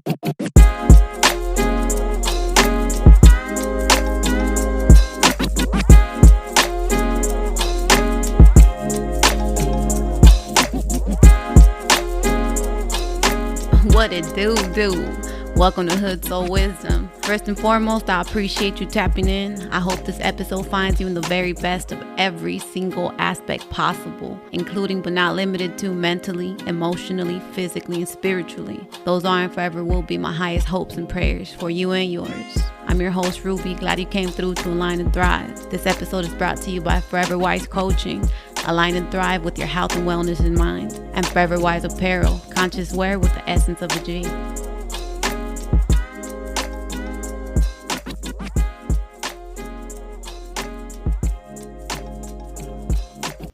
What it do? Welcome to HoodSoul Wisdom. First and foremost, I appreciate you tapping in. I hope this episode finds you in the very best of every single aspect possible, including but not limited to mentally, emotionally, physically, and spiritually. Those are and forever will be my highest hopes and prayers for you and yours. I'm your host, Ruby. Glad you came through to Align and Thrive. This episode is brought to you by Forever Wise Coaching. Align and thrive with your health and wellness in mind. And Forever Wise Apparel, conscious wear with the essence of a G.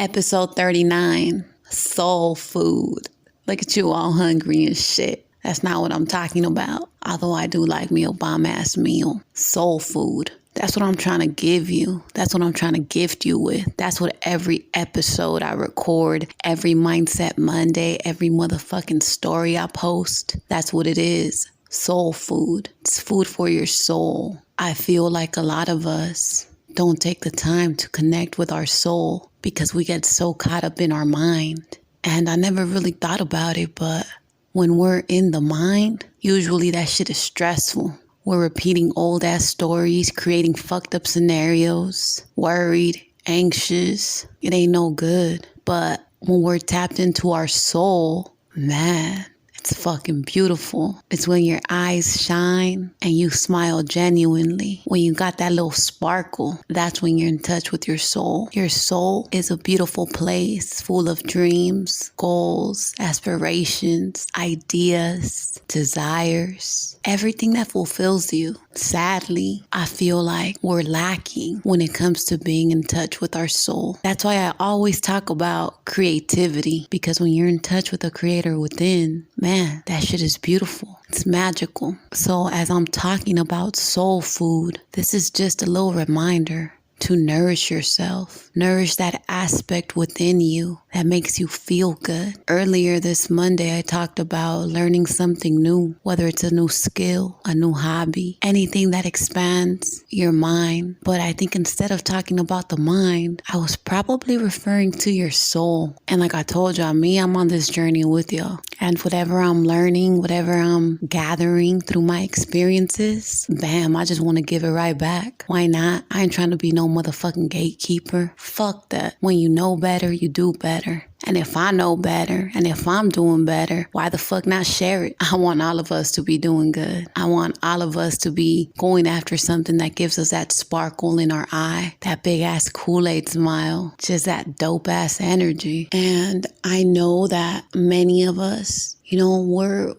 Episode 39, soul food. Look at you all hungry and shit. That's not what I'm talking about. Although I do like me a bomb-ass meal. Soul food. That's what I'm trying to give you. That's what I'm trying to gift you with. That's what every episode I record, every Mindset Monday, every motherfucking story I post, that's what it is. Soul food. It's food for your soul. I feel like a lot of us don't take the time to connect with our soul because we get so caught up in our mind. And I never really thought about it, but when we're in the mind, usually that shit is stressful. We're repeating old ass stories, creating fucked up scenarios, worried, anxious. It ain't no good. But when we're tapped into our soul, man, it's fucking beautiful. It's when your eyes shine and you smile genuinely. When you got that little sparkle, that's when you're in touch with your soul. Your soul is a beautiful place full of dreams, goals, aspirations, ideas, desires, everything that fulfills you. Sadly, I feel like we're lacking when it comes to being in touch with our soul. That's why I always talk about creativity, because when you're in touch with the creator within, man, that shit is beautiful. It's magical. So as I'm talking about soul food, this is just a little reminder to nourish yourself. Nourish that aspect within you that makes you feel good. Earlier this Monday, I talked about learning something new, whether it's a new skill, a new hobby, anything that expands your mind. But I think instead of talking about the mind, I was probably referring to your soul. And like I told y'all, I'm on this journey with y'all. And whatever I'm learning, whatever I'm gathering through my experiences, bam, I just want to give it right back. Why not? I ain't trying to be no motherfucking gatekeeper. Fuck that. When you know better, you do better. And if I know better, and if I'm doing better, why the fuck not share it? I want all of us to be doing good. I want all of us to be going after something that gives us that sparkle in our eye, that big ass Kool-Aid smile, just that dope ass energy. And I know that many of us, we're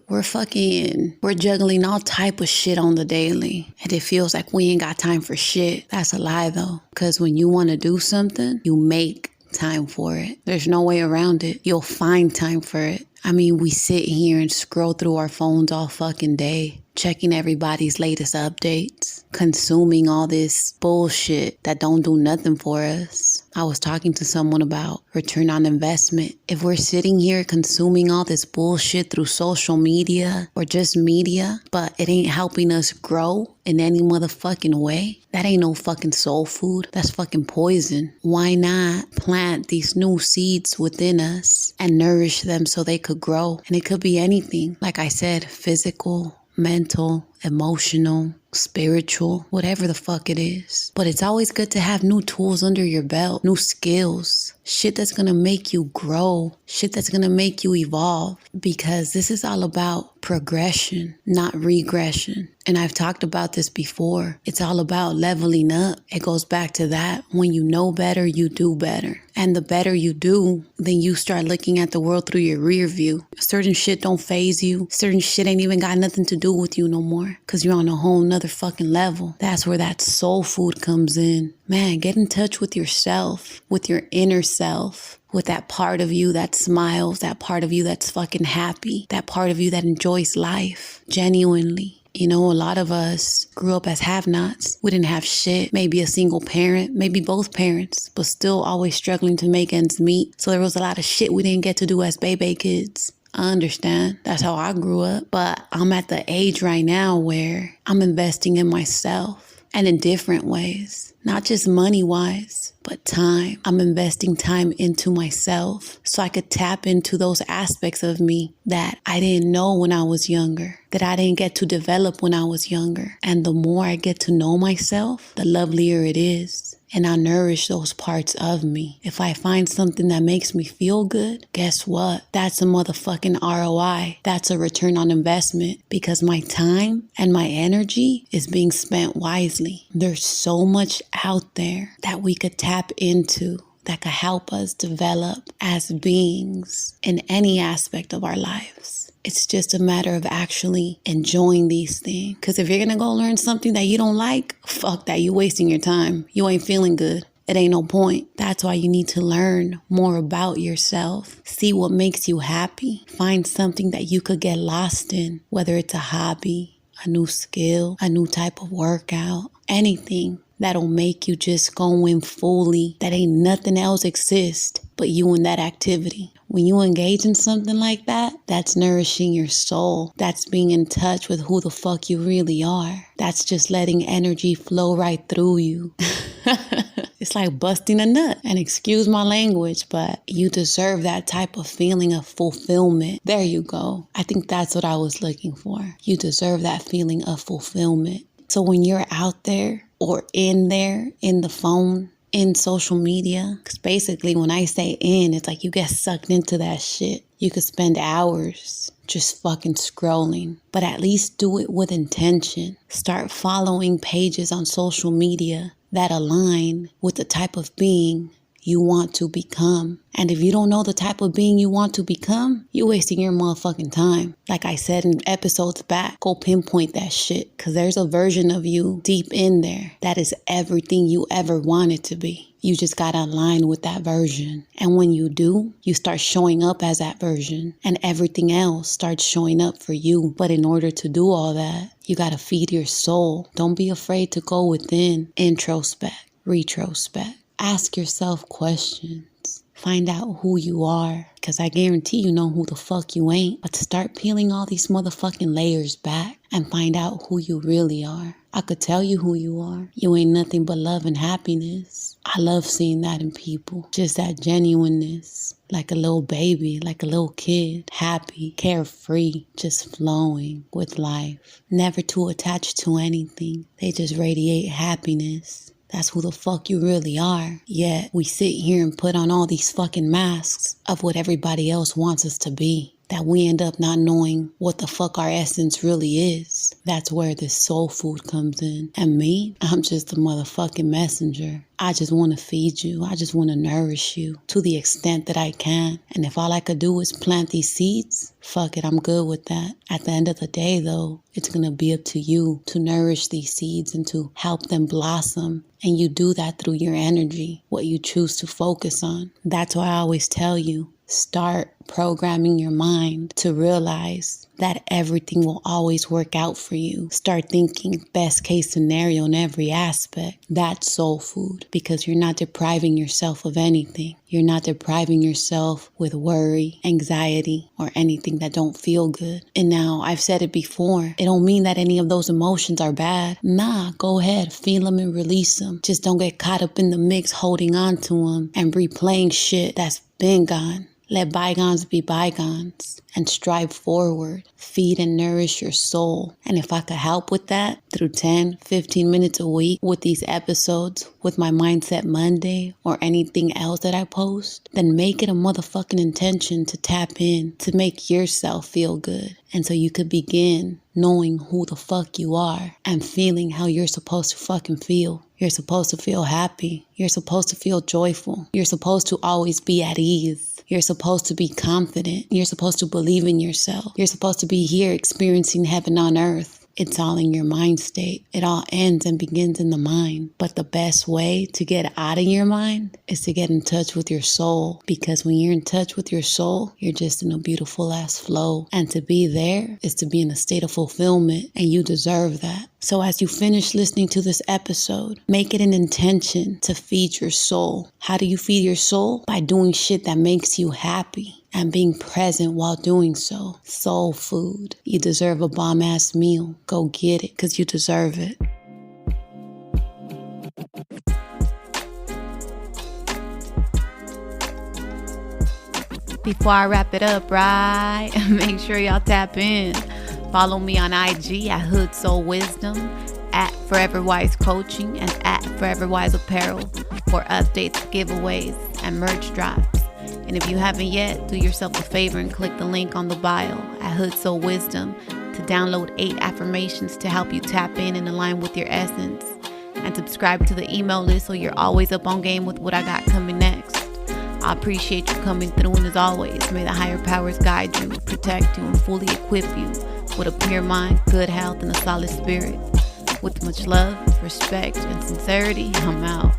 juggling all type of shit on the daily. And it feels like we ain't got time for shit. That's a lie though. Because when you want to do something, you make time for it. There's no way around it. You'll find time for it. We sit here and scroll through our phones all fucking day, checking everybody's latest updates, consuming all this bullshit that don't do nothing for us. I was talking to someone about return on investment. If we're sitting here consuming all this bullshit through social media or just media, but it ain't helping us grow in any motherfucking way, that ain't no fucking soul food. That's fucking poison. Why not plant these new seeds within us and nourish them so they could grow? And it could be anything. Like I said, physical, mental, emotional, spiritual, whatever the fuck it is. But it's always good to have new tools under your belt, new skills, shit that's gonna make you grow, shit that's gonna make you evolve, because this is all about progression, not regression. And I've talked about this before. It's all about leveling up. It goes back to that. When you know better, you do better. And the better you do, then you start looking at the world through your rear view. Certain shit don't faze you. Certain shit ain't even got nothing to do with you no more, because you're on a whole nother fucking level. That's where that soul food comes in. Man, get in touch with yourself, with your inner self, with that part of you that smiles, that part of you that's fucking happy, that part of you that enjoys life genuinely. A lot of us grew up as have-nots. We didn't have shit. Maybe a single parent, maybe both parents, but still always struggling to make ends meet. So there was a lot of shit we didn't get to do as baby kids. I understand. That's how I grew up. But I'm at the age right now where I'm investing in myself and in different ways, not just money-wise, but time. I'm investing time into myself so I could tap into those aspects of me that I didn't know when I was younger, that I didn't get to develop when I was younger. And the more I get to know myself, the lovelier it is. And I nourish those parts of me. If I find something that makes me feel good, guess what? That's a motherfucking ROI. That's a return on investment because my time and my energy is being spent wisely. There's so much out there that we could tap into that could help us develop as beings in any aspect of our lives. It's just a matter of actually enjoying these things. Because if you're going to go learn something that you don't like, fuck that. You're wasting your time. You ain't feeling good. It ain't no point. That's why you need to learn more about yourself. See what makes you happy. Find something that you could get lost in, whether it's a hobby, a new skill, a new type of workout, anything that'll make you just go in fully. That ain't nothing else exist but you in that activity. When you engage in something like that, that's nourishing your soul. That's being in touch with who the fuck you really are. That's just letting energy flow right through you. It's like busting a nut. And excuse my language, but you deserve that type of feeling of fulfillment. There you go. I think that's what I was looking for. You deserve that feeling of fulfillment. So when you're out there or in there, in the phone, in social media, because basically when I say in, it's like you get sucked into that shit. You could spend hours just fucking scrolling, but at least do it with intention. Start following pages on social media that align with the type of being you want to become. And if you don't know the type of being you want to become, you're wasting your motherfucking time. Like I said in episodes back, go pinpoint that shit. Because there's a version of you deep in there that is everything you ever wanted to be. You just got to align with that version. And when you do, you start showing up as that version. And everything else starts showing up for you. But in order to do all that, you got to feed your soul. Don't be afraid to go within. Introspect, retrospect. Ask yourself questions. Find out who you are. Because I guarantee you know who the fuck you ain't. But start peeling all these motherfucking layers back and find out who you really are. I could tell you who you are. You ain't nothing but love and happiness. I love seeing that in people. Just that genuineness. Like a little baby, like a little kid. Happy, carefree, just flowing with life. Never too attached to anything. They just radiate happiness. That's who the fuck you really are. Yet we sit here and put on all these fucking masks of what everybody else wants us to be. That we end up not knowing what the fuck our essence really is. That's where this soul food comes in. And me, I'm just a motherfucking messenger. I just want to feed you. I just want to nourish you to the extent that I can. And if all I could do is plant these seeds, fuck it, I'm good with that. At the end of the day, though, it's going to be up to you to nourish these seeds and to help them blossom. And you do that through your energy, what you choose to focus on. That's why I always tell you, start programming your mind to realize that everything will always work out for you. Start thinking best case scenario in every aspect. That's soul food because you're not depriving yourself of anything. You're not depriving yourself with worry, anxiety, or anything that don't feel good. And now, I've said it before, it don't mean that any of those emotions are bad. Nah, go ahead, feel them and release them. Just don't get caught up in the mix holding on to them and replaying shit that's been gone. Let bygones be bygones and strive forward. Feed and nourish your soul. And if I could help with that through 10, 15 minutes a week with these episodes, with my Mindset Monday or anything else that I post, then make it a motherfucking intention to tap in, to make yourself feel good. And so you could begin knowing who the fuck you are and feeling how you're supposed to fucking feel. You're supposed to feel happy. You're supposed to feel joyful. You're supposed to always be at ease. You're supposed to be confident. You're supposed to believe in yourself. You're supposed to be here experiencing heaven on earth. It's all in your mind state. It all ends and begins in the mind. But the best way to get out of your mind is to get in touch with your soul. Because when you're in touch with your soul, you're just in a beautiful ass flow. And to be there is to be in a state of fulfillment. And you deserve that. So as you finish listening to this episode, make it an intention to feed your soul. How do you feed your soul? By doing shit that makes you happy. and being present while doing so. Soul food. You deserve a bomb-ass meal. Go get it, because you deserve it. Before I wrap it up, right? Make sure y'all tap in. Follow me on IG at HoodSoul Wisdom, at Forever Wise Coaching, and at Forever Wise Apparel for updates, giveaways, and merch drops. And if you haven't yet, do yourself a favor and click the link on the bio at HoodSoul Wisdom to download 8 affirmations to help you tap in and align with your essence. And subscribe to the email list so you're always up on game with what I got coming next. I appreciate you coming through, and as always, may the higher powers guide you, protect you, and fully equip you with a pure mind, good health, and a solid spirit. With much love, respect, and sincerity, I'm out.